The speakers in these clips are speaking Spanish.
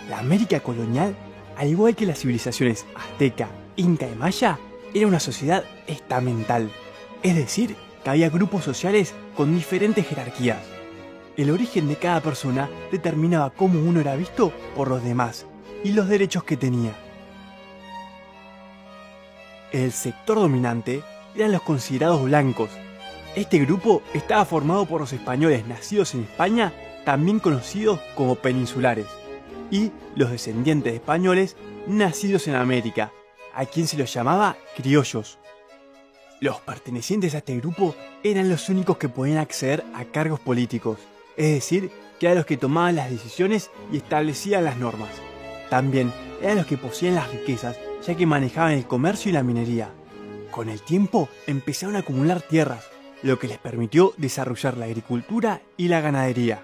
La América colonial, al igual que las civilizaciones azteca, inca y maya, era una sociedad estamental, es decir, que había grupos sociales con diferentes jerarquías. El origen de cada persona determinaba cómo uno era visto por los demás y los derechos que tenía. El sector dominante eran los considerados blancos. Este grupo estaba formado por los españoles nacidos en España, también conocidos como peninsulares, y los descendientes de españoles nacidos en América, a quien se los llamaba criollos. Los pertenecientes a este grupo eran los únicos que podían acceder a cargos políticos, es decir, que eran los que tomaban las decisiones y establecían las normas. También eran los que poseían las riquezas, ya que manejaban el comercio y la minería. Con el tiempo empezaron a acumular tierras, lo que les permitió desarrollar la agricultura y la ganadería.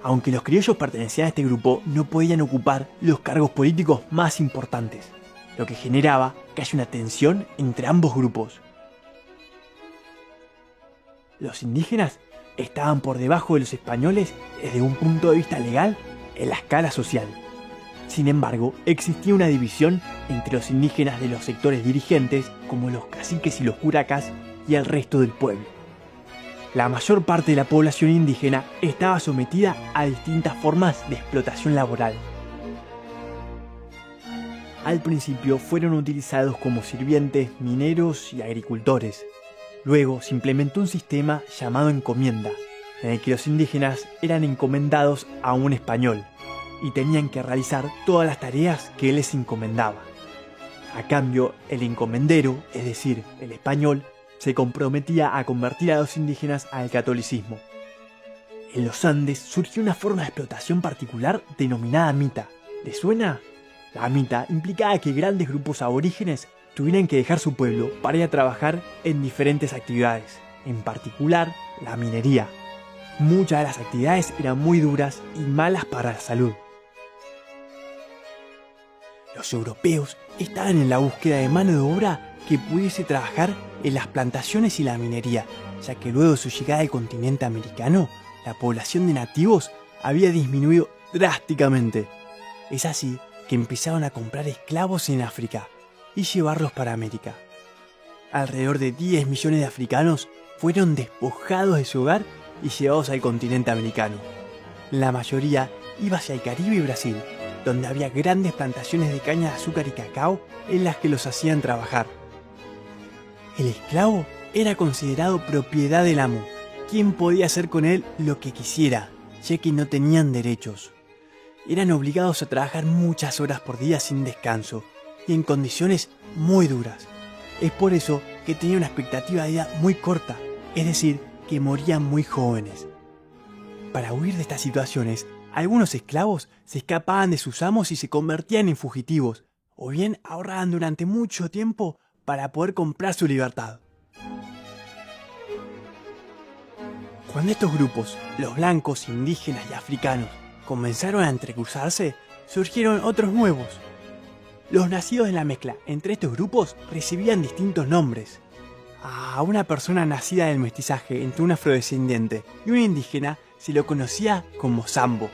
Aunque los criollos pertenecían a este grupo, no podían ocupar los cargos políticos más importantes, lo que generaba que haya una tensión entre ambos grupos. Los indígenas estaban por debajo de los españoles desde un punto de vista legal en la escala social. Sin embargo, existía una división entre los indígenas de los sectores dirigentes, como los caciques y los curacas, y el resto del pueblo. La mayor parte de la población indígena estaba sometida a distintas formas de explotación laboral. Al principio fueron utilizados como sirvientes, mineros y agricultores. Luego se implementó un sistema llamado encomienda, en el que los indígenas eran encomendados a un español y tenían que realizar todas las tareas que él les encomendaba. A cambio, el encomendero, es decir, el español, se comprometía a convertir a los indígenas al catolicismo. En los Andes surgió una forma de explotación particular denominada mita. ¿Les suena? La mita implicaba que grandes grupos aborígenes tuvieran que dejar su pueblo para ir a trabajar en diferentes actividades, en particular la minería. Muchas de las actividades eran muy duras y malas para la salud. Los europeos estaban en la búsqueda de mano de obra que pudiese trabajar en las plantaciones y la minería, ya que luego de su llegada al continente americano, la población de nativos había disminuido drásticamente. Es así que empezaron a comprar esclavos en África y llevarlos para América. Alrededor de 10 millones de africanos fueron despojados de su hogar y llevados al continente americano. La mayoría iba hacia el Caribe y Brasil, donde había grandes plantaciones de caña de azúcar y cacao en las que los hacían trabajar. El esclavo era considerado propiedad del amo, quien podía hacer con él lo que quisiera, ya que no tenían derechos. Eran obligados a trabajar muchas horas por día sin descanso y en condiciones muy duras. Es por eso que tenían una expectativa de vida muy corta, es decir, que morían muy jóvenes. Para huir de estas situaciones, algunos esclavos se escapaban de sus amos y se convertían en fugitivos, o bien ahorraban durante mucho tiempo para poder comprar su libertad. Cuando estos grupos, los blancos, indígenas y africanos, comenzaron a entrecruzarse, surgieron otros nuevos. Los nacidos en la mezcla entre estos grupos recibían distintos nombres. A una persona nacida del mestizaje entre un afrodescendiente y un indígena se lo conocía como sambo.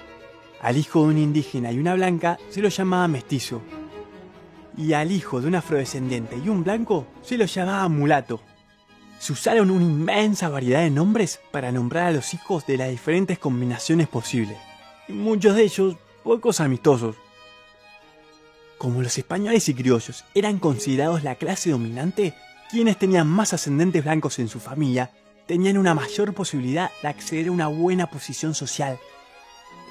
Al hijo de un indígena y una blanca se lo llamaba mestizo. Y al hijo de un afrodescendiente y un blanco se lo llamaba mulato. Se usaron una inmensa variedad de nombres para nombrar a los hijos de las diferentes combinaciones posibles, y muchos de ellos pocos amistosos. Como los españoles y criollos eran considerados la clase dominante, quienes tenían más ascendentes blancos en su familia tenían una mayor posibilidad de acceder a una buena posición social.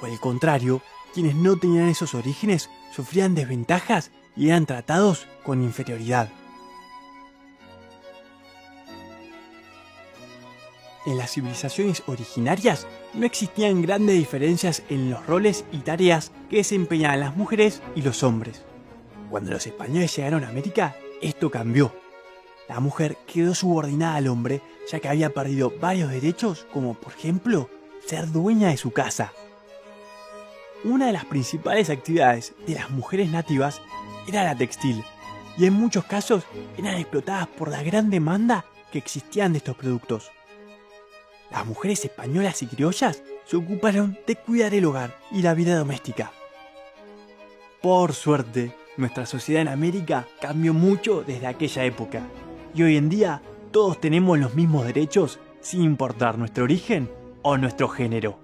Por el contrario, quienes no tenían esos orígenes sufrían desventajas y eran tratados con inferioridad. En las civilizaciones originarias no existían grandes diferencias en los roles y tareas que desempeñaban las mujeres y los hombres. Cuando los españoles llegaron a América, esto cambió. La mujer quedó subordinada al hombre, ya que había perdido varios derechos, como por ejemplo, ser dueña de su casa. Una de las principales actividades de las mujeres nativas era la textil, y en muchos casos eran explotadas por la gran demanda que existían de estos productos. Las mujeres españolas y criollas se ocuparon de cuidar el hogar y la vida doméstica. Por suerte, nuestra sociedad en América cambió mucho desde aquella época, y hoy en día todos tenemos los mismos derechos sin importar nuestro origen o nuestro género.